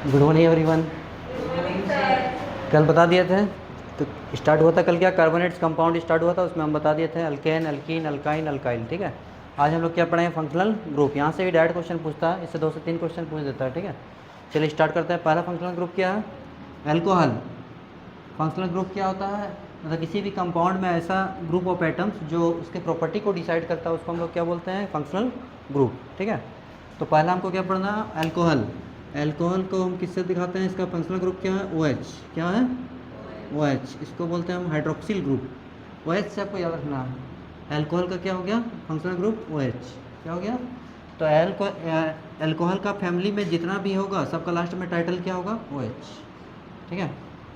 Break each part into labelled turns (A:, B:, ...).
A: Good morning everyone. कल बता दिए थे तो स्टार्ट हुआ था कल क्या कार्बोनेट्स कंपाउंड स्टार्ट हुआ था, उसमें हम बता दिए थे अल्केन, अल्कीन, अल्काइन, अल्काइल। ठीक है, आज हम लोग क्या पढ़ेंगे? Functional group. यहाँ से भी डायरेक्ट क्वेश्चन पूछता है, इससे 2 से 3 क्वेश्चन पूछ देता है। ठीक है, चलिए स्टार्ट करते हैं। पहला फंक्शनल ग्रुप क्या है? एल्कोहल। फंक्शनल ग्रुप क्या होता है? मतलब किसी भी कंपाउंड में ऐसा ग्रुप ऑफ एटम्स जो उसके प्रॉपर्टी को डिसाइड करता है, उसको हम लोग क्या बोलते हैं? Functional group. ठीक है, तो पहला हमको क्या पढ़ना? एल्कोहल। एल्कोहल को हम किससे दिखाते हैं? इसका फंक्शनल ग्रुप क्या है? OH। क्या है? OH। इसको बोलते हैं हम हाइड्रोक्सिल ग्रुप। OH से आपको याद रखना है। एल्कोहल का क्या हो गया? Functional group OH। क्या हो गया? तो एल्कोहल का फैमिली में जितना भी होगा सबका लास्ट में टाइटल क्या होगा? OH। ठीक है,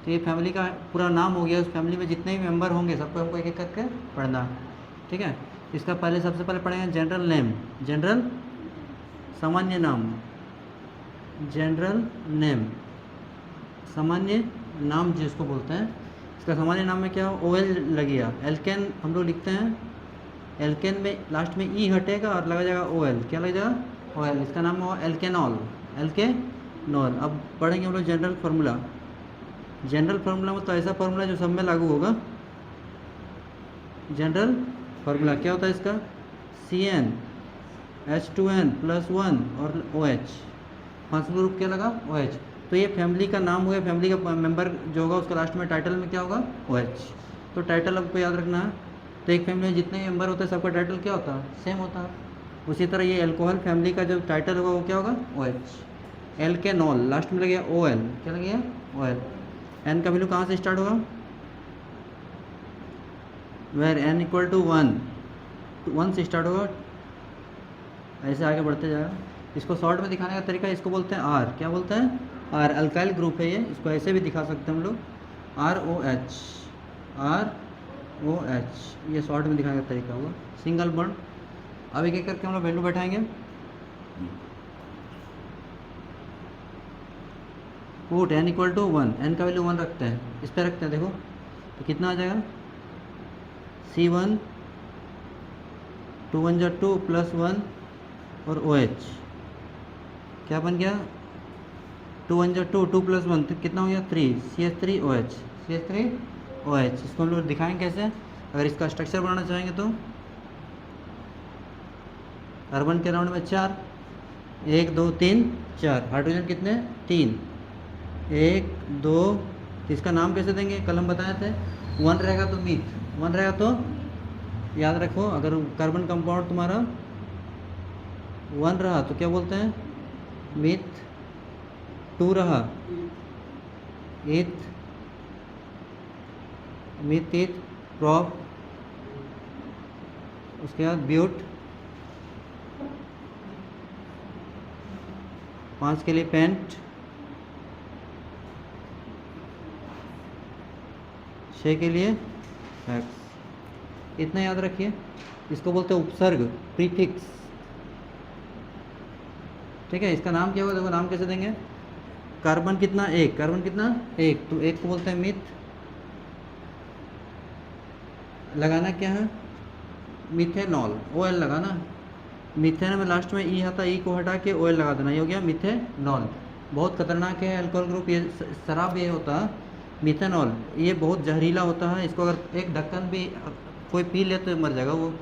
A: तो ये फैमिली का पूरा नाम हो गया। उस फैमिली में जितने भी मेंबर होंगे सबको हमको एक एक करके पढ़ना है। ठीक है, इसका पहले सबसे पहले पढ़ेंगे जनरल नेम। जनरल सामान्य नाम। जनरल नेम सामान्य नाम जिसको बोलते हैं, इसका सामान्य नाम में क्या हो? OL लगेगा। एल्केन हम लोग लिखते हैं, एल्केन में लास्ट में ई हटेगा और लगा जाएगा OL। क्या लग जाएगा? OL। इसका नाम होगा एल्केनॉल। एल्केनॉल। अब पढ़ेंगे हम लोग जनरल फार्मूला। जनरल फार्मूला मतलब ऐसा फार्मूला जो सब में लागू होगा। जनरल फार्मूला क्या होता है इसका? CnH2n+1 और OH। फंक्शनल ग्रुप क्या लगा? OH। तो ये फैमिली का नाम हो गया, फैमिली का मेंबर जो होगा उसका लास्ट में टाइटल में क्या होगा? OH। तो टाइटल आपको याद रखना है। तो एक फैमिली में जितने मेंबर होते हैं सबका टाइटल क्या होता है? सेम होता है। उसी तरह ये एल्कोहल फैमिली का जो टाइटल होगा वो क्या होगा? OH। एल्केनॉल लास्ट में लगेगा OL। क्या लगेगा? OL। एन का वैल्यू कहाँ से स्टार्ट होगा? वेर n इक्वल टू 1 से स्टार्ट होगा, ऐसे आगे बढ़ते जाएगा। इसको शॉर्ट में दिखाने का तरीका इसको बोलते हैं R। क्या बोलते हैं? R। अल्काइल ग्रुप है ये, इसको ऐसे भी दिखा सकते हैं हम लोग, ROH। ROH ये शॉर्ट में दिखाने का तरीका हुआ, सिंगल बॉन्ड। अब एक एक करके हम लोग वैल्यू बैठाएंगे। Put n equal to 1, n का वैल्यू 1 रखते हैं, इस पर रखते हैं। देखो तो कितना आ जाएगा? C1 2 1 जा 2 +1 और OH। क्या बन गया? 2 1 जा 2, 2 + 1 तो कितना हो गया? 3 CH3OH। CH3OH। इसको हम लोग दिखाएंगे कैसे? अगर इसका स्ट्रक्चर बनाना चाहेंगे तो कार्बन के राउंड में 4, 1 2 3 4। हाइड्रोजन कितने? 3, 1 2। तो इसका नाम कैसे देंगे? कल हम बताए थे 1 रहेगा तो मीथ, 1 रहेगा तो याद रखो, अगर कार्बन कंपाउंड तुम्हारा 1 रहा तो क्या बोलते हैं? मीथ। 2 रहा ईथ, मीथ ईथ प्रॉप। उसके बाद ब्यूट। 5 के लिए पेंट। 6 के लिए एक्स। इतना याद रखिए। इसको बोलते हैं उपसर्ग, प्रीफिक्स। ठीक है, इसका नाम क्या होगा? देखो नाम कैसे देंगे? कार्बन कितना? 1। कार्बन कितना? 1, तो 1 को बोलते हैं मिथ। लगाना क्या है? मिथेनॉल। OL लगाना। मिथेन में लास्ट में ई आता, ई को हटा के OL लगा देना, ये हो गया मिथेनॉल। बहुत खतरनाक है अल्कोहल ग्रुप, ये शराब ये होता है मिथेनॉल, ये बहुत जहरीला होता है। इसको अगर एक ढक्कन भी कोई पी ले तो मर जाएगा वो।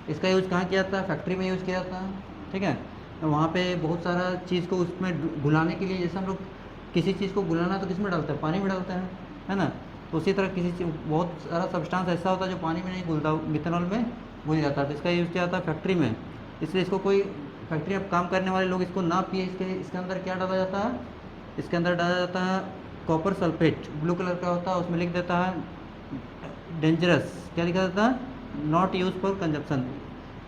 A: इसका यूज़ कहाँ किया जाता है? फैक्ट्री में यूज़ किया जाता है। ठीक है, वहाँ पे बहुत सारा चीज़ को उसमें घुलाने के लिए, जैसे हम लोग किसी चीज़ को घुलाना तो किस में डालते हैं? पानी में डालते हैं, है ना? तो उसी तरह किसी चीज़, बहुत सारा सब्सटेंस ऐसा होता है जो पानी में नहीं घुलता, मिथेनॉल में घुल जाता है। तो इसका यूज़ किया जाता है फैक्ट्री में। इसलिए इसको कोई फैक्ट्री में काम करने वाले लोग इसको ना पिए। इसके अंदर क्या डाला जाता है? इसके अंदर डाला जाता है कॉपर सल्फेट, ब्लू कलर का होता है, उसमें लिख देता है डेंजरस। क्या लिखा जाता है? Not use for consumption.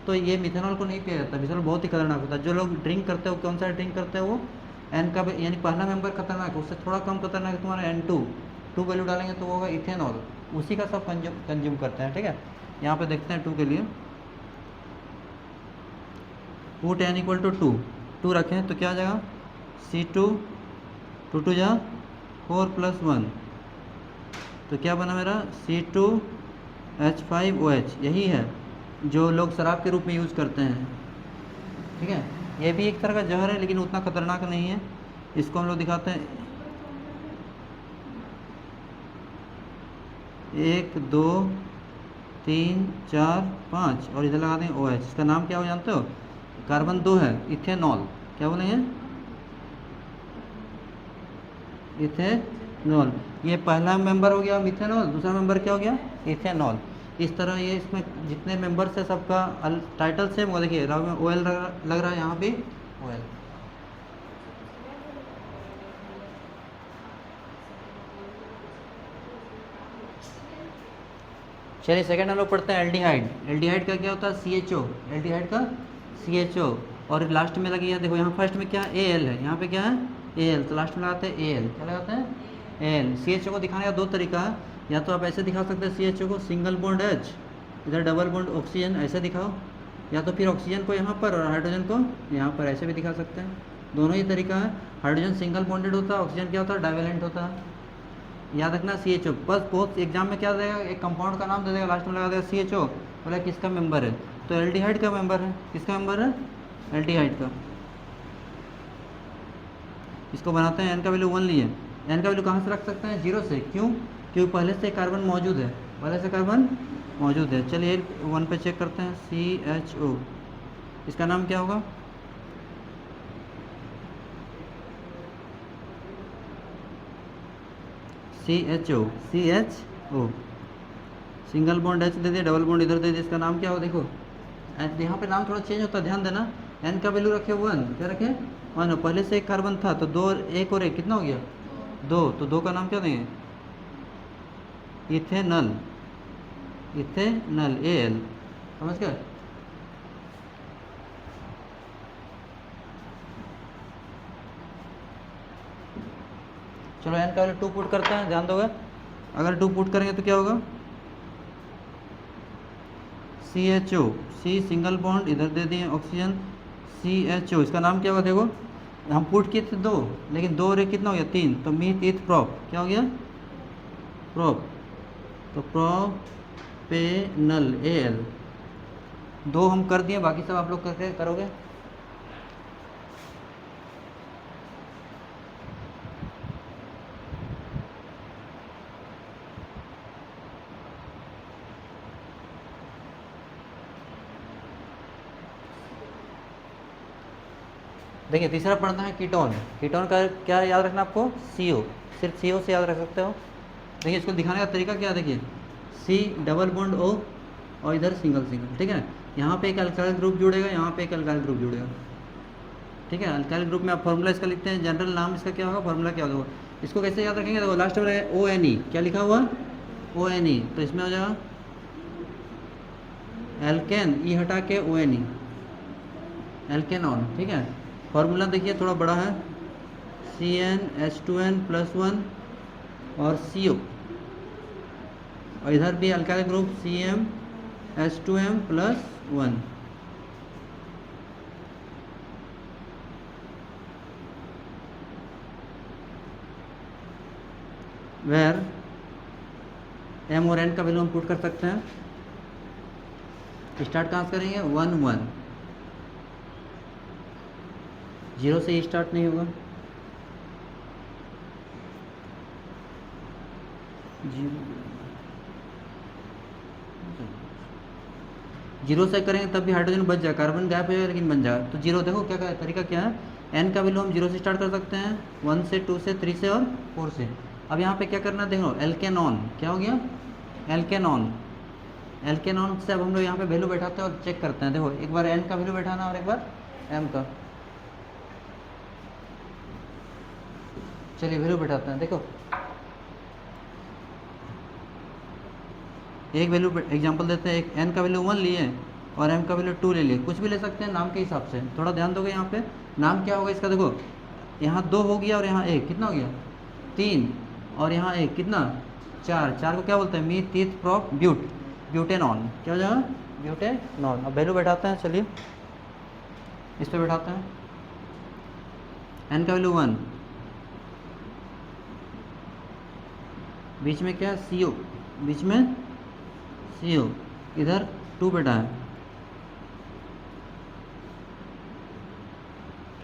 A: तो ये मिथेनॉल को नहीं पिया जाता। मिथेनॉल बहुत ही खतरनाक होता है। जो लोग ड्रिंक करते हैं वो कौन सा ड्रिंक करते हैं? वो एन का यानी पहला मेंबर खतरनाक है, उससे थोड़ा कम खतरनाक है तुम्हारा N2। 2 वैल्यू डालेंगे तो वो होगा इथेनॉल, उसी का सब कंज्यूम करते हैं। ठीक है, यहाँ पे देखते हैं 2 के लिए। पुट n इक्वल टू 2, 2 रखें तो क्या आ जाएगा? C2 2 2 जा 4 + 1, तो क्या बना मेरा? C2H5OH। यही है जो लोग शराब के रूप में यूज़ करते हैं। ठीक है, ये भी एक तरह का जहर है लेकिन उतना खतरनाक नहीं है। इसको हम लोग दिखाते हैं 1 2 3 4 5 और इधर लगा देंगे OH। इसका नाम क्या हो जानते हो? कार्बन 2 है, इथेनॉल। क्या बोलेंगे? इथेनॉल। ये पहला मेंबर हो गया मिथेनॉल, दूसरा मेंबर क्या हो गया? इथेनॉल। इस तरह ये इसमें जितने मेंबर्स है सबका टाइटल सेम होगा। देखिए राव में OL लग रहा है, यहाँ भी OL। चलिए सेकंड हम लोग पढ़ते हैं एल्डिहाइड। एल्डिहाइड का क्या होता है? CHO। एल्डिहाइड का CHO। और लास्ट में लगी है, देखो यहाँ फर्स्ट में क्या है? AL है, यहाँ पे क्या है? AL। तो लास्ट में लगाते हैं AL। क्या लगाते हैं? AL। CHO को दिखाने का दो तरीका है, या तो आप ऐसे दिखा सकते हैं CHO को सिंगल बॉन्ड H, इधर डबल बॉन्ड ऑक्सीजन, ऐसे दिखाओ, या तो फिर ऑक्सीजन को यहाँ पर और हाइड्रोजन को यहाँ पर, ऐसे भी दिखा सकते हैं। दोनों ही तरीका है। हाइड्रोजन सिंगल बॉन्डेड होता है, ऑक्सीजन क्या होता है? डाइवेलेंट होता है। याद रखना CHO। बस बहुत एग्जाम में क्या देगा? एक कंपाउंड का नाम दे देगा, लास्ट में लगा देगा CHO, बोला किसका मेंबर है? तो एल्डिहाइड का मेंबर है। किसका मेंबर है? एल्डिहाइड का। इसको बनाते हैं, N का वैल्यू 1 लिए। N का वैल्यू कहाँ से रख सकते हैं? 0 से। क्यों? क्योंकि पहले से कार्बन मौजूद है, पहले से कार्बन मौजूद है। चलिए 1 पे चेक करते हैं, CHO। इसका नाम क्या होगा? CHO। सिंगल बॉन्ड H दे दिया, डबल बॉन्ड इधर दे दिया। इसका नाम क्या हो? देखो यहाँ पे नाम थोड़ा चेंज होता है, ध्यान देना। N का वैल्यू रखे 1, क्या रखे? 1। पहले से एक कार्बन था तो 2, एक और एक कितना हो गया? 2। तो 2 का नाम क्या देंगे? इथेनल। Ethanal AL। समझ गए? चलो N का वैल्यू 2 पुट करते हैं, ध्यान दोगे। अगर 2 पुट करेंगे तो क्या होगा? CHO, C सिंगल बॉन्ड, इधर दे दिए ऑक्सीजन, CHO। इसका नाम क्या होगा? देखो हम पुट किए थे 2, लेकिन 2 और 1 कितना हो गया? 3। तो मीथ इथ प्रॉप, क्या हो गया? प्रॉप। तो प्रोपेनल AL। 2 हम कर दिए, बाकी सब आप लोग करके करोगे। देखिए तीसरा पढ़ना है कीटोन। कीटोन का क्या याद रखना आपको? CO। सिर्फ CO से याद रख सकते हो। देखिए इसको दिखाने का तरीका क्या है? देखिए C डबल बॉन्ड O और इधर सिंगल सिंगल, ठीक है। यहाँ पे एक अल्काइल ग्रुप जुड़ेगा, यहाँ पे एक अल्काइल ग्रुप जुड़ेगा, ठीक है। अल्काइल ग्रुप में आप फॉर्मूला इसका लिखते हैं, जनरल नाम इसका क्या होगा? फॉर्मूला क्या होगा? इसको कैसे याद रखेंगे? देखो लास्ट में ONE, क्या लिखा हुआ? ONE। तो इसमें हो जाएगा एल्केन, E हटा के ONE, एल्केनॉन, ठीक है। फॉर्मूला देखिए थोड़ा बड़ा है, CnH2n+1 और CO, और इधर भी alkyl group CmH2m+1। Where M और N का वैल्यू हम पुट कर सकते हैं। स्टार्ट कहाँ से करेंगे? 1 1, 0 से स्टार्ट नहीं होगा। 0 से करेंगे तब भी हाइड्रोजन बच जाए, कार्बन गायब हो जाएगा लेकिन बन जाएगा। तो 0 देखो क्या तरीका क्या है? N का वैल्यू हम 0 से स्टार्ट कर सकते हैं, 1 से, 2 से, 3 से और 4 से। अब यहाँ पे क्या करना है? देखो एल्केनॉन, क्या हो गया? एल्केनॉन। एल्केनॉन से अब हम लोग यहाँ पे वैल्यू बैठाते हैं और चेक करते हैं। देखो एक बार N का वैल्यू बैठाना और एक बार M का। चलिए वैल्यू बैठाते हैं। देखो एक वैल्यू एग्जांपल देते हैं, एक N का वैल्यू 1 लिए और M का वैल्यू 2 ले लिए। कुछ भी ले सकते हैं नाम के हिसाब से, थोड़ा ध्यान दोगे। यहाँ पे नाम क्या होगा इसका? देखो यहाँ 2 हो गया और यहाँ 1, कितना हो गया? 3, और यहाँ 1 कितना? 4। 4 को क्या बोलते हैं? मीथ इथ प्रोप ब्यूट, ब्यूटेनॉन। क्या हो जाएगा? ब्यूटेनॉन। अब वैल्यू बैठाते हैं, चलिए इस पर बैठाते हैं। N का वैल्यू 1, बीच में क्या है? CO, बीच में CO, इधर 2 बैठा है,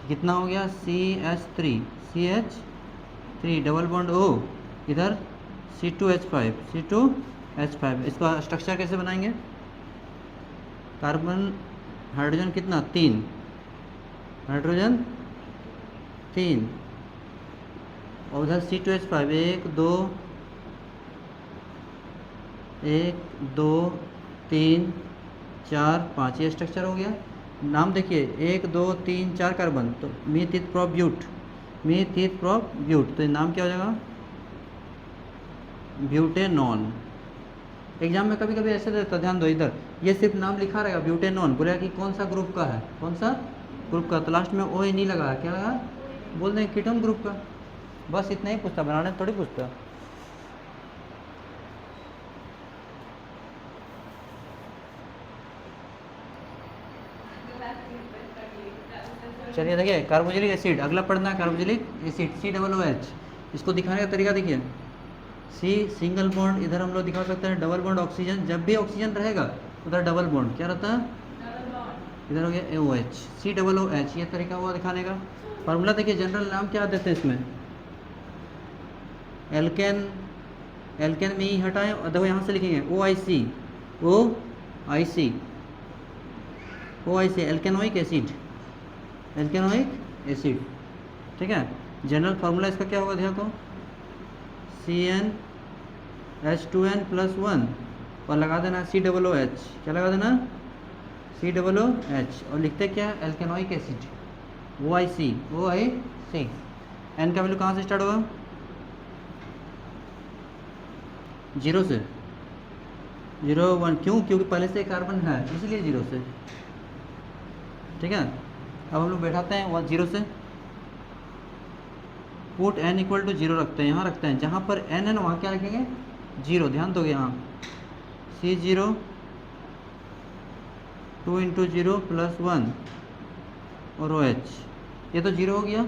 A: कितना हो गया CH3, CH3 double bond O, इधर C2H5, इसका स्ट्रक्चर कैसे बनाएंगे? कार्बन हाइड्रोजन कितना 3, हाइड्रोजन 3 और उधर C2H5 1 2 3 4 5, ये स्ट्रक्चर हो गया। नाम देखिए 1 2 3 4 कार्बन, तो मीथिप्रोब्यूट, तो ये नाम क्या हो जाएगा? ब्यूटेनॉन। एग्जाम में कभी कभी ऐसे रहता, ध्यान दो इधर, ये सिर्फ नाम लिखा रहेगा ब्यूटेनॉन, बोलेगा कि कौन सा ग्रुप का है, कौन सा ग्रुप का, तो लास्ट में ओ नहीं लगा, क्या लगा? बोल देंगे कीटोन ग्रुप का। बस इतना ही पूछता, बनाने थोड़ी पूछता। चलिए देखिए कार्बोक्सिलिक एसिड, अगला पढ़ना है कार्बोक्सिलिक एसिड COOH। इसको दिखाने का तरीका देखिए, C सिंगल बॉन्ड, इधर हम लोग दिखा सकते हैं डबल बॉन्ड ऑक्सीजन, जब भी ऑक्सीजन रहेगा उधर डबल बॉन्ड क्या रहता है? इधर हो गया OH, COOH, ये तरीका हुआ दिखाने का। फार्मूला देखिए, जनरल नाम क्या देते हैं इसमें? एल्केन, एल्केन में ही हटाएं और देखो यहाँ से लिखेंगे OIC, एल्केनोइक एसिड, ठीक है। जनरल फार्मूला इसका क्या होगा देखो, CnH2n+1 और लगा देना COOH, क्या लगा देना? COOH, और लिखते क्या है? एल्केनोइक एसिड, OIC। एन का वैल्यू कहाँ से स्टार्ट होगा? 0 से, 0 1, क्यों? क्योंकि पहले से कार्बन है इसलिए 0 से, ठीक है। अब हम लोग बैठाते हैं 0 से, पुट n = 0 रखते हैं, यहाँ रखते हैं, जहाँ पर n है ना वहाँ क्या रखेंगे? 0, ध्यान दोगे यहाँ C0 2 × 0 + 1 और OH, ये तो 0 हो गया।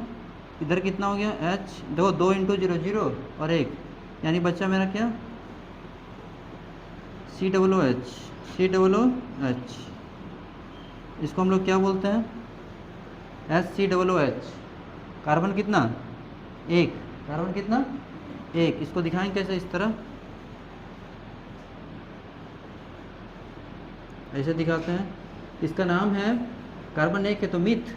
A: इधर कितना हो गया? H, देखो 2 × 0 0 और 1, यानी बच्चा मेरा क्या? COOH, इसको हम लोग क्या बोलते हैं? HCOOH। कार्बन कितना? 1, कार्बन कितना? 1। इसको दिखाएं कैसे? इस तरह ऐसे दिखाते हैं। इसका नाम है, कार्बन 1 है तो मिथ,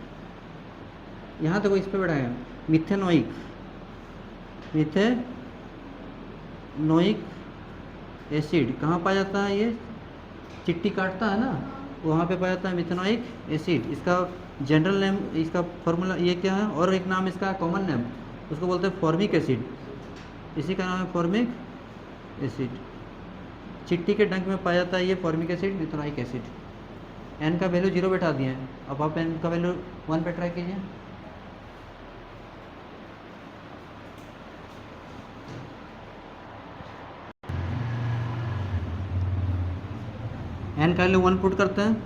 A: यहाँ देखो इस पे बैठाएगा मिथेनोइक एसिड। कहाँ पाया जाता है? ये चिट्टी काटता है ना, वहाँ पे पाया जाता है मिथेनोइक एसिड। इसका जनरल नेम, इसका फॉर्मूला ये क्या है? और एक नाम इसका कॉमन नेम, उसको बोलते हैं फॉर्मिक एसिड, इसी का नाम है फॉर्मिक एसिड। चिट्टी के डंक में पाया जाता है ये formic acid, methanoic acid. N का वैल्यू 0 बैठा दिए हैं, अब आप एन का वैल्यू 1 पे ट्राई कीजिए। एन का वैल्यू 1 पुट करते हैं,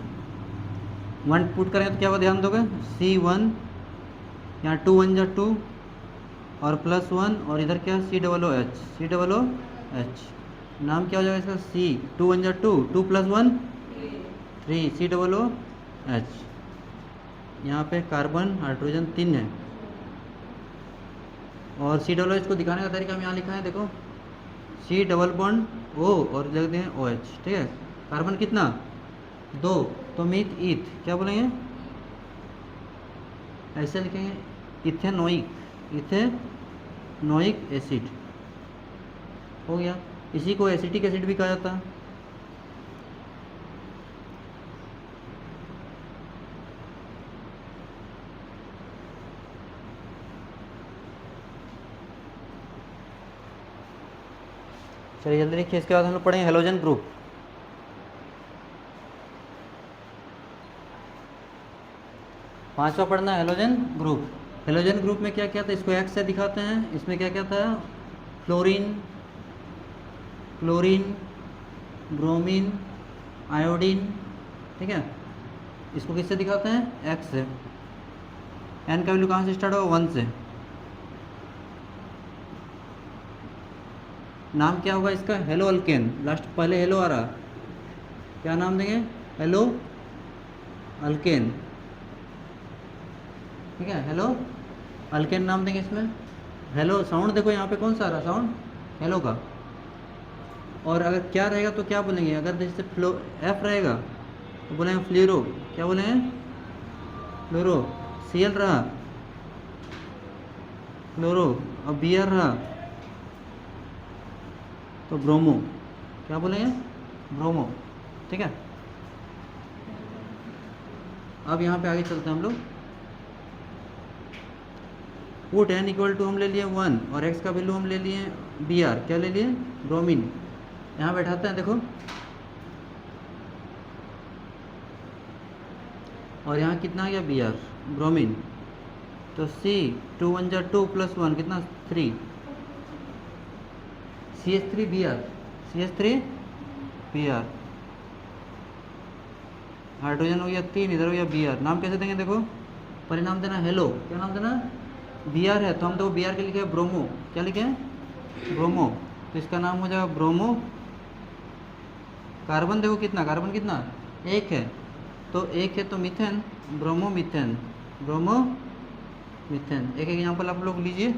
A: 1 पुट करेंगे तो क्या हुआ? ध्यान दोगे C1, यहाँ 2 1 जा 2 और +1 और इधर क्या? COOH। नाम क्या हो जाएगा इसका? C 2 1 जा 2, 2 + 1 3, COOH। यहाँ पे कार्बन हाइड्रोजन 3 है, और COOH को दिखाने का तरीका हम यहाँ लिखा है, देखो C डबल बॉन्ड O और लिख दें OH, ठीक है। कार्बन कितना? 2, तो मीथ ईथ, क्या बोलेंगे? ऐसे लिखेंगे इथेनोइक एसिड हो गया। इसी को एसिटिक एसिड भी कहा जाता है। चलिए जल्दी लिखिए। इसके बाद हम लोग पढ़ेंगे हेलोजन ग्रुप। पांचवा पढ़ना है हेलोजन ग्रुप। हेलोजन ग्रुप में क्या क्या था? इसको एक्स से दिखाते हैं। इसमें क्या क्या था? फ्लोरीन, ब्रोमीन, आयोडीन, ठीक है। इसको किससे दिखाते हैं? एक्स से। एन का वैल्यू कहाँ से स्टार्ट होगा? 1 से। नाम क्या होगा इसका? हेलो अल्केन, लास्ट पहले हेलो आ रहा, क्या नाम देंगे? Hello alkane. ठीक है, हेलो अल्केन नाम देंगे इसमें। हेलो साउंड देखो यहाँ पे कौन सा आ रहा साउंड, हेलो का। और अगर क्या रहेगा तो क्या बोलेंगे, अगर जैसे फ्लो एफ रहेगा तो बोलेंगे फ्लोरो, क्या बोलेंगे फ्लोरो। सी एल रहा फ्लोरो, और बी आर रहा तो ब्रोमो, क्या बोलेंगे ब्रोमो। ठीक है, अब यहाँ पे आगे चलते हैं हम लोग। पुट एन इक्वल टू हम ले लिए 1 और एक्स का वैल्यू हम ले लिए बी आर, क्या ले लिए ब्रोमीन। यहाँ बैठाते हैं देखो, और यहाँ कितना आ गया बी आर ब्रोमीन, तो सी 2 1 जा 2 + 1 कितना 3, CH3 B R, CH3 B R, hydrogen हो गया 3, इधर हो गया बी आर। नाम कैसे देंगे देखो, परिणाम देना हेलो, क्या नाम देना बी आर है तो हम तो बी आर के लिखे ब्रोमो, क्या लिखे ब्रोमो, तो इसका नाम हो जाएगा ब्रोमो। कार्बन देखो कितना, कार्बन कितना एक है, तो एक है तो methane bromo methane, bromo methane. एक एग्जाम्पल आप लोग लीजिए,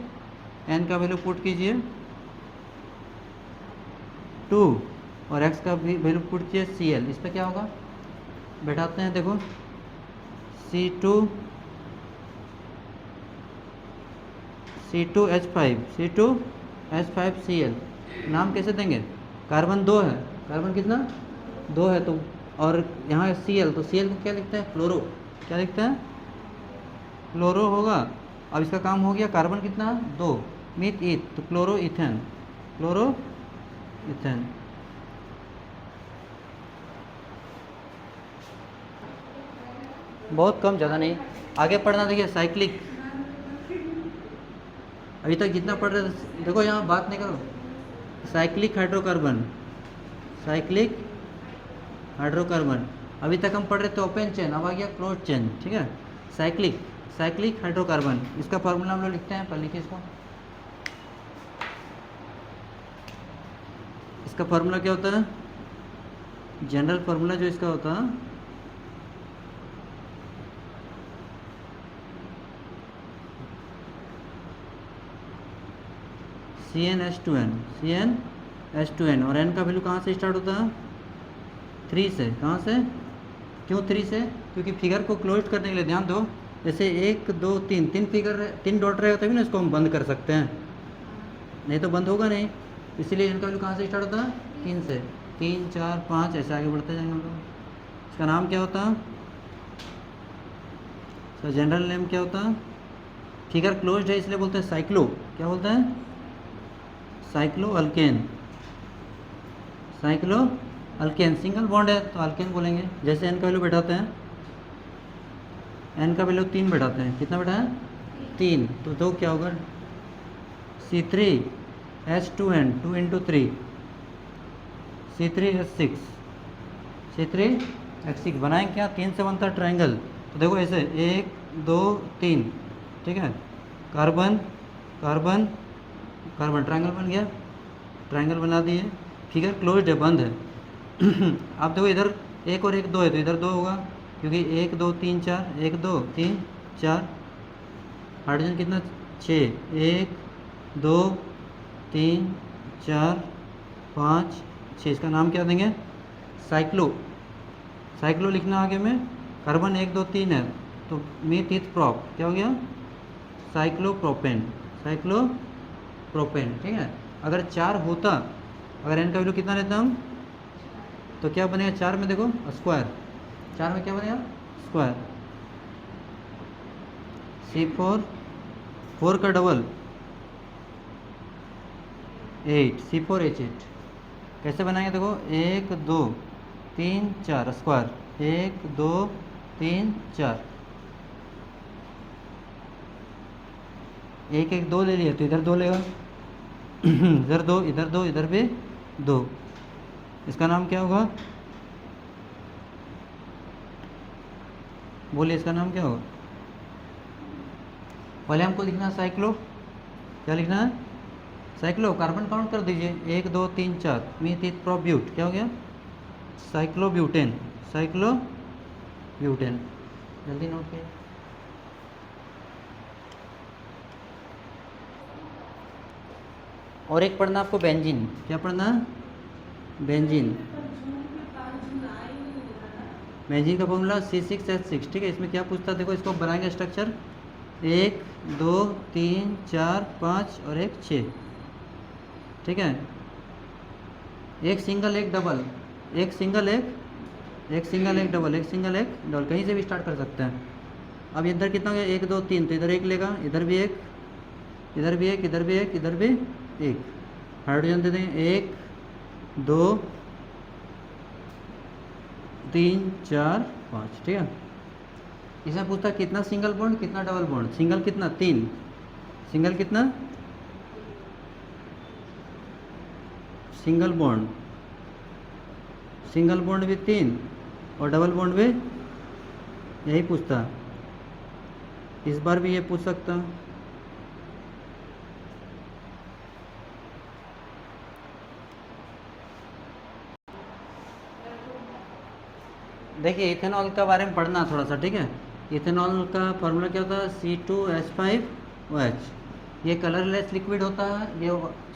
A: एन का वैल्यू पुट कीजिए 2 और एक्स का वैल्यू पुट कीजिए Cl, इस पर क्या होगा बैठाते हैं देखो, C2H5Cl। नाम कैसे देंगे, कार्बन 2 है, कार्बन कितना 2 है तो, और यहाँ Cl तो Cl को क्या लिखते हैं फ्लोरो, क्या लिखते हैं फ्लोरो होगा। अब इसका काम हो गया, कार्बन कितना 2 मीथ ईथ तो क्लोरो इथेन, क्लोरो इथेन। बहुत कम, ज़्यादा नहीं। आगे पढ़ना देखिए साइक्लिक, अभी तक जितना पढ़ रहे थे देखो, यहाँ बात नहीं करो। साइक्लिक हाइड्रोकार्बन, साइक्लिक हाइड्रोकार्बन, अभी तक हम पढ़ रहे थे ओपन चेन, अब आ गया क्लोज चेन। ठीक है, साइक्लिक, साइक्लिक हाइड्रोकार्बन, इसका फार्मूला हम लोग लिखते हैं, पहले लिखिए इसको। इसका फार्मूला क्या होता है, जनरल फार्मूला जो इसका होता है CnH2n, और n का वैल्यू कहाँ से स्टार्ट होता है 3 से, कहाँ से, क्यों 3 से, क्योंकि फिगर को क्लोज करने के लिए ध्यान दो, जैसे 1 2 3 3 फिगर 3 डॉट रहेगा तभी ना इसको हम बंद कर सकते हैं, नहीं तो बंद होगा नहीं। इसीलिए n का वैल्यू कहाँ से स्टार्ट होता है 3 से, 3 4 5 ऐसे आगे बढ़ते जाएंगे हम लोग। इसका नाम क्या होता है, तो जनरल नेम क्या होता है, फिगर क्लोज्ड है इसलिए बोलते हैं साइक्लो, क्या बोलते हैं cyclo alkane, cyclo alkane. Single bond है तो अल्केन बोलेंगे। जैसे n का वैल्यू बैठाते हैं, n का वैल्यू 3 बैठाते हैं, कितना बैठा है 3, तो क्या होगा C3H2n 2 × 3 C3H6, C3H6 बनाएंगे क्या, 3 से बनता है ट्रायंगल, तो देखो ऐसे 1 2 3, ठीक है, कार्बन कार्बन कार्बन, ट्रायंगल बन गया, ट्रायंगल बना दिए, फिगर क्लोज्ड है, बंद है। अब देखो इधर 1 और 1 2 है तो इधर 2 होगा, क्योंकि 1 2 3 4, 1 2 3 4, हाइड्रोजन कितना 6, 1 2 3 4 5 6, इसका नाम क्या देंगे साइक्लो, साइक्लो लिखना आगे में। कार्बन 1 2 3 है तो मीथ ईथ प्रॉप, क्या हो गया साइक्लोप्रोपेन, साइक्लोप्रोपेन। ठीक है, अगर 4 होता, अगर n का वैल्यू कितना रहता हम, तो क्या बनेगा 4 में देखो स्क्वायर, 4 में क्या बनेगा स्क्वायर, C4 4 का डबल 8, C4H8। कैसे बनाएंगे देखो 1 2 3 4 स्क्वायर, 1 2 3 4, 1 1 2 ले लिया तो इधर 2 लेगा, इधर 2 इधर 2 इधर भी 2, इसका नाम क्या होगा बोलिए, इसका नाम क्या होगा। पहले हमको लिखना है साइक्लो, क्या लिखना है साइक्लो, कार्बन काउंट कर दीजिए 1 2 3 4, मीथ ईथ प्रोप ब्यूट, क्या हो गया साइक्लोब्यूटेन, साइक्लोब्यूटेन, जल्दी नोट किए। और एक पढ़ना आपको बेंजीन। क्या पढ़ना? बेंजीन। बेंजीन का फॉर्मूला C6H6। ठीक है, इसमें क्या पूछता है देखो, इसको बनाएंगे स्ट्रक्चर 1 2 3 4 5 और एक 6। ठीक है, एक सिंगल एक डबल, एक सिंगल एक सिंगल एक डबल, एक सिंगल एक डबल, कहीं से भी स्टार्ट कर सकते हैं। अब इधर कितना हो गया? 1 2 3, तो इधर एक लेगा, इधर भी एक, इधर भी एक, इधर भी एक, इधर भी एक। हाइड्रोजन दे देंगे 1 2 3 4 5। ठीक है, इसमें पूछता है कितना सिंगल बॉन्ड कितना डबल बॉन्ड। सिंगल कितना? 3। सिंगल कितना? सिंगल बॉन्ड, सिंगल बॉन्ड भी 3 और डबल बॉन्ड भी यही पूछता है। इस बार भी ये पूछ सकता। देखिए इथेनॉल का बारे में पढ़ना थोड़ा सा। ठीक है, इथेनॉल का फॉर्मूला क्या होता है? C2H5OH। ये कलरलेस लिक्विड होता है, ये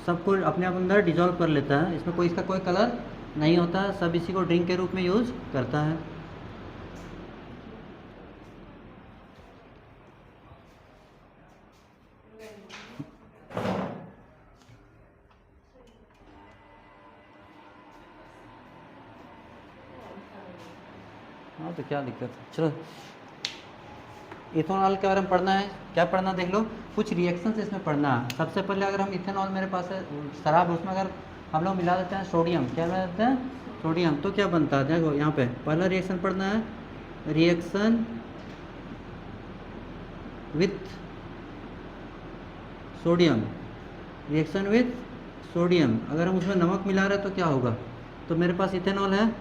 A: सबको अपने आप अंदर डिजॉल्व कर लेता है, इसमें कोई इसका कोई कलर नहीं होता, सब इसी को ड्रिंक के रूप में यूज करता है। हाँ तो क्या दिक्कत है, चलो इथेनॉल के बारे में पढ़ना है। क्या पढ़ना देख लो, कुछ रिएक्शंस इसमें पढ़ना है। सबसे पहले अगर हम इथेनॉल, मेरे पास है शराब, उसमें अगर हम लोग मिला देते हैं सोडियम, क्या मिला देते हैं? सोडियम, तो क्या बनता है देखो यहाँ पे पहला रिएक्शन पढ़ना है, reaction with sodium. Reaction with sodium, अगर हम उसमें नमक मिला रहे हैं तो क्या होगा? तो मेरे पास इथेनॉल है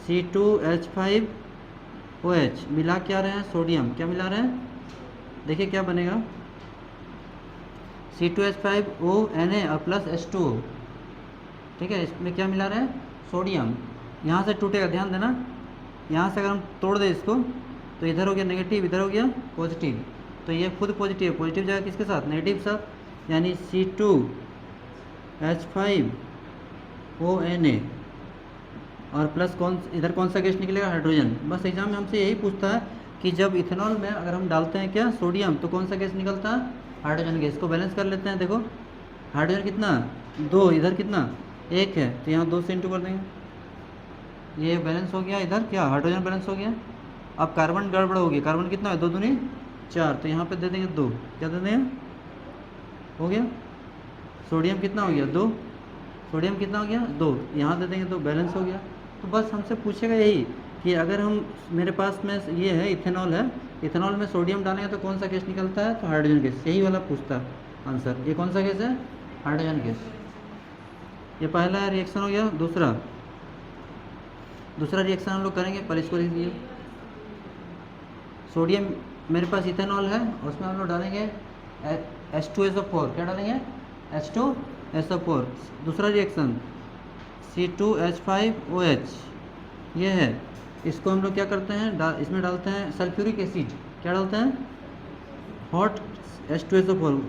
A: C2H5OH, मिला क्या रहे हैं? सोडियम। क्या मिला रहे हैं? देखिए क्या बनेगा, C2H5ONa और प्लस H2O। ठीक है, इसमें क्या मिला रहे हैं? सोडियम। यहाँ से टूटेगा, ध्यान देना, यहाँ से अगर हम तोड़ दें इसको तो इधर हो गया नेगेटिव, इधर हो गया पॉजिटिव, तो ये खुद पॉजिटिव है, पॉजिटिव जाएगा किसके साथ? नेगेटिव साथ, यानी C2H5ONa और प्लस कौन, इधर कौन सा गैस निकलेगा? हाइड्रोजन। बस एग्जाम में हमसे यही पूछता है कि जब इथेनॉल में अगर हम डालते हैं क्या? सोडियम, तो कौन सा गैस निकलता है? Hydrogen gas. को बैलेंस कर लेते हैं, देखो हाइड्रोजन कितना? 2, इधर कितना? 1 है, तो यहाँ 2 से इंटू कर देंगे, ये बैलेंस हो गया, इधर क्या? हाइड्रोजन बैलेंस हो गया। अब कार्बन गड़बड़ होगी, कार्बन कितना है? 2 दूनी 4, तो यहाँ पे दे देंगे 2, क्या दे देंगे? हो गया। सोडियम कितना हो गया? 2। सोडियम कितना हो गया? 2, यहाँ दे देंगे 2, बैलेंस हो गया। तो बस हमसे पूछेगा यही कि अगर हम, मेरे पास में ये है इथेनॉल है, इथेनॉल में सोडियम डालेंगे तो कौन सा गैस निकलता है? तो हाइड्रोजन गैस, यही वाला पूछता है आंसर। ये कौन सा गैस है? Hydrogen gas. ये पहला रिएक्शन हो गया। दूसरा रिएक्शन हम लोग करेंगे, पहले इसको लिख लीजिए। सोडियम मेरे पास इथेनॉल है, उसमें हम लोग डालेंगे H2SO4। क्या डालेंगे? H2SO4। दूसरा रिएक्शन C2H5OH, ये है, इसको हम लोग क्या करते हैं? इसमें डालते हैं सल्फ्यूरिक एसिड। क्या डालते हैं? Hot H2SO4।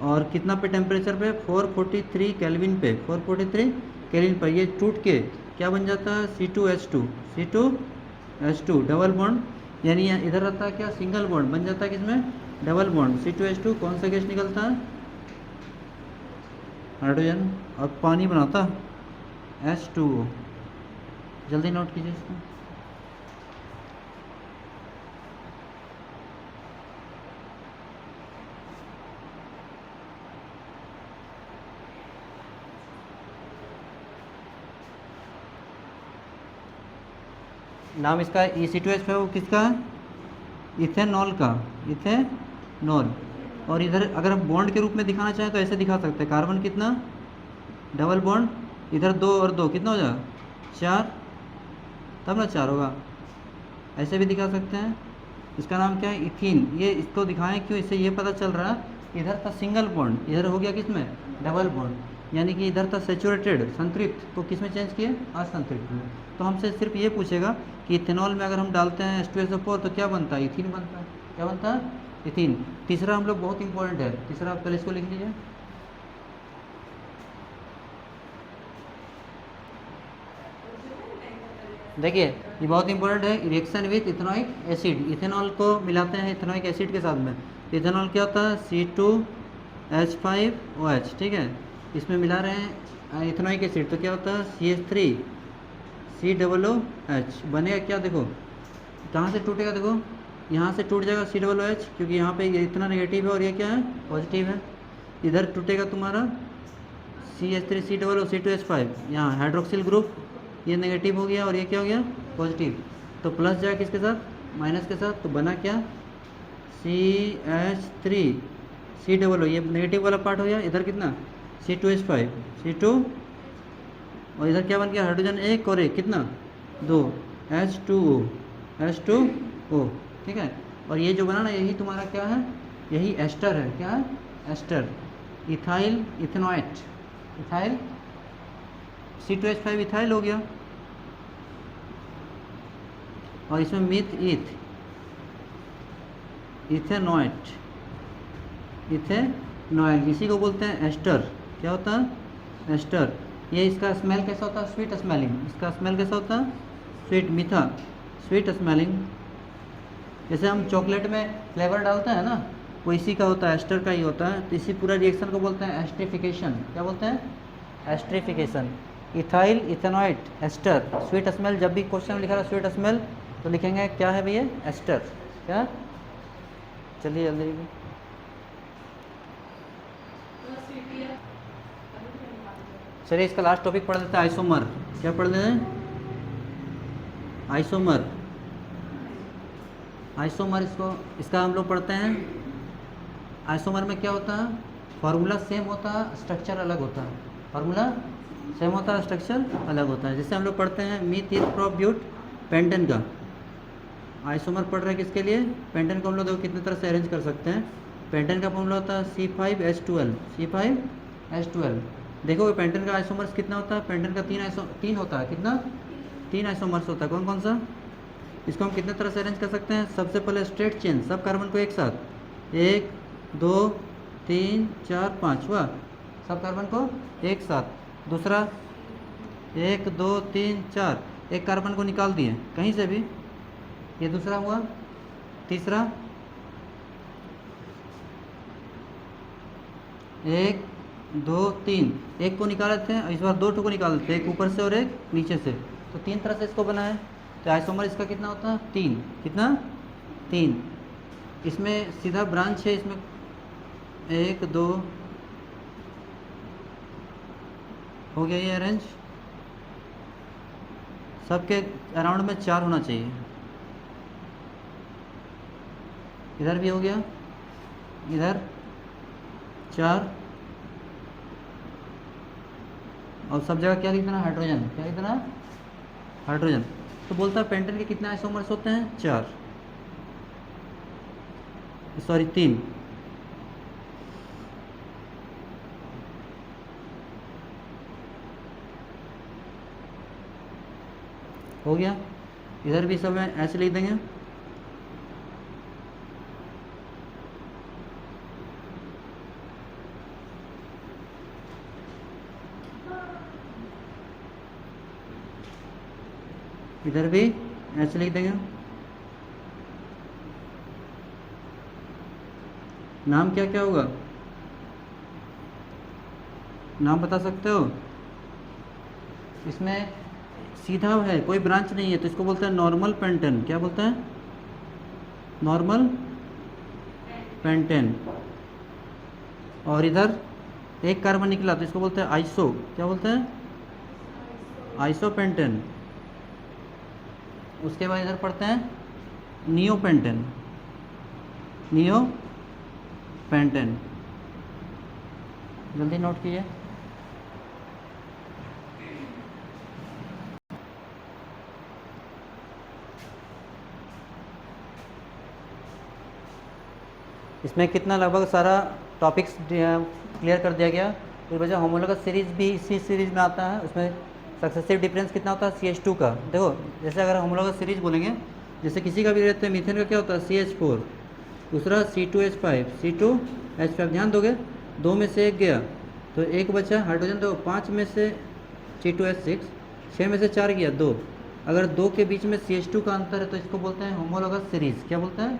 A: और कितना पे टेम्परेचर पे? 443 केल्विन पे, 443 केल्विन पर। ये टूट के क्या बन जाता है? C2H2 डबल बॉन्ड, यानी इधर रहता है क्या? सिंगल बॉन्ड बन जाता है, किसमें? Double bond. C2H2 कौन सा गैस निकलता है? हाइड्रोजन। और पानी बनाता H2O। जल्दी नोट कीजिए इसको। नाम इसका E C2H5 किसका है? इथेनॉल का, इथेनॉल। और इधर अगर हम बॉन्ड के रूप में दिखाना चाहें तो ऐसे दिखा सकते हैं, कार्बन कितना? डबल बॉन्ड, इधर 2 और 2 कितना हो जाएगा? 4, तब ना 4 होगा। ऐसे भी दिखा सकते हैं। इसका नाम क्या है? इथीन। ये इसको दिखाएं क्यों? इससे ये पता चल रहा है इधर था सिंगल बॉन्ड, इधर हो गया किसमें? डबल बॉन्ड, यानी कि इधर था सेचुरेटेड संतृप्त, तो किस में चेंज किए? असंतृप्त में। तो हमसे सिर्फ ये पूछेगा कि इथेनॉल में अगर हम डालते हैं H2SO4 तो क्या बनता है? इथीन बनता है। क्या बनता है? इथीन। तीसरा हम लोग बहुत इंपॉर्टेंट है, तीसरा आप पहले इसको लिख लीजिए। देखिए ये बहुत इंपॉर्टेंट है, reaction with ethanoic acid. Ethanol को मिलाते हैं इथेनॉइक एसिड के साथ में, इथेनॉल क्या होता है C2H5OH, ठीक है। इसमें मिला रहे हैं इथेनॉइक एसिड, तो क्या होता है CH3COOH बनेगा क्या, देखो कहाँ से टूटेगा, देखो यहाँ से टूट जाएगा COOH, क्योंकि यहाँ पे ये इतना नेगेटिव है और ये क्या है पॉजिटिव है। इधर टूटेगा तुम्हारा CH3COOC2H5, यहाँ हाइड्रोक्सिल ग्रुप ये नेगेटिव हो गया और ये क्या हो गया पॉजिटिव, तो प्लस जाएगा किसके साथ, माइनस के साथ, तो बना क्या CH3COO, ये नेगेटिव वाला पार्ट हो गया। इधर कितना C2H5 C2, और इधर क्या बन गया हाइड्रोजन एक और एक कितना 2 H2O, ठीक है। और ये जो बना ना यही तुम्हारा क्या है, यही एस्टर है, क्या है ester, ethyl ethanoate, ethyl C2H5 ethyl हो गया, और इसमें मिथ इथेनॉइट, इथेनॉइल, इसी को बोलते हैं एस्टर। क्या होता है एस्टर। ये इसका स्मेल कैसा होता है, स्वीट स्मेलिंग, इसका स्मेल कैसा होता है स्वीट, मीठा, स्वीट स्मेलिंग। जैसे हम चॉकलेट में फ्लेवर डालते हैं ना, वो इसी का होता है, एस्टर का ही होता है। तो इसी पूरा रिएक्शन को बोलते हैं एस्ट्रिफिकेशन। क्या बोलते हैं esterification. Ethyl ethanoate ester, sweet smell. जब भी क्वेश्चन में लिखा रहा स्वीट स्मेल तो लिखेंगे क्या है भैया एस्टर। क्या, चलिए जल्दी। चलिए इसका लास्ट टॉपिक पढ़ लेते हैं, आइसोमर। क्या पढ़ लेते हैं आइसोमर। आइसोमर इसका हम लोग पढ़ते हैं। आइसोमर में क्या होता है, फार्मूला सेम होता है, स्ट्रक्चर अलग होता है। फार्मूला सेम होता है, स्ट्रक्चर अलग होता है। जैसे हम लोग पढ़ते हैं मीथियोप्रोब्यूट पेंटेन का आइसोमर पढ़ रहे हैं, किसके लिए पेंटेन को हम लोग देखो कितनी तरह से अरेंज कर सकते हैं। पेंटेन का फार्मूला होता है C5H12, C5H12। देखो पेंटेन का आइसोमर्स कितना होता है, पेंटेन का तीन होता है, कितना 3 आइसोमर्स होता है। कौन कौन सा, इसको हम कितने तरह से अरेंज कर सकते हैं। सबसे पहले स्ट्रेट चेन, सब कार्बन को एक साथ 1 2 3 4 5, हुआ सब कार्बन को एक साथ। दूसरा 1 2 3 4, एक कार्बन को निकाल दिए कहीं से भी, ये दूसरा हुआ। तीसरा 1 2 3, एक को निकाल लेते हैं, इस बार 2 को निकाल देते हैं, एक ऊपर से और एक नीचे से, तो 3 तरह से इसको बना है। तो आइसोमर इसका कितना होता है 3, कितना 3। इसमें सीधा ब्रांच है, इसमें 1 2 हो गया ये अरेंज। सबके अराउंड में 4 होना चाहिए। इधर भी हो गया, इधर 4, और सब जगह क्या लिख देना हाइड्रोजन, क्या लिख देना हाइड्रोजन। तो बोलता है पेंटेन के कितने आइसोमर्स होते हैं 4, सॉरी 3। हो गया। इधर भी सब है, ऐसे लिख देंगे। इधर भी ऐसे लिख देंगे। नाम क्या क्या होगा, नाम बता सकते हो। इसमें सीधा है, कोई ब्रांच नहीं है, तो इसको बोलते हैं नॉर्मल पेंटेन। क्या बोलते हैं नॉर्मल पेंटेन। और इधर एक कार्बन निकला तो इसको बोलते हैं आइसो। क्या बोलते हैं आइसो पेंटेन। उसके बाद इधर पढ़ते हैं नियो पेंटेन, नियो पेंटेन। जल्दी नोट कीजिए। इसमें कितना लगभग सारा टॉपिक्स क्लियर कर दिया गया। फिर वजह होमोलोगस सीरीज भी इसी सीरीज में आता है। उसमें सक्सेसिव डिफरेंस कितना होता है CH2 का। देखो जैसे अगर होमोलोगस सीरीज बोलेंगे, जैसे किसी का भी रहते हैं मीथेन का क्या होता है CH4, दूसरा C2H5, C2H5 ध्यान दोगे, 2 में से 1 गया तो 1 बचा हाइड्रोजन, तो 5 में से C2H6, 6 में से 4 गया 2। अगर 2 के बीच में CH2 का अंतर है तो इसको बोलते हैं होमोलॉगस सीरीज। क्या बोलते हैं?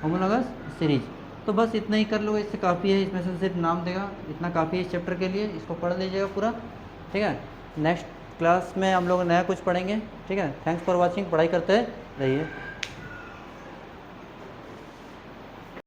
A: Homologous series. तो बस इतना ही कर लो, इससे काफ़ी है, इसमें से सिर्फ नाम देगा, इतना काफ़ी है इस चैप्टर के लिए, इसको पढ़ लीजिएगा पूरा, ठीक है। नेक्स्ट क्लास में हम लोग नया कुछ पढ़ेंगे, ठीक है। थैंक्स फॉर वॉचिंग, पढ़ाई करते रहिए।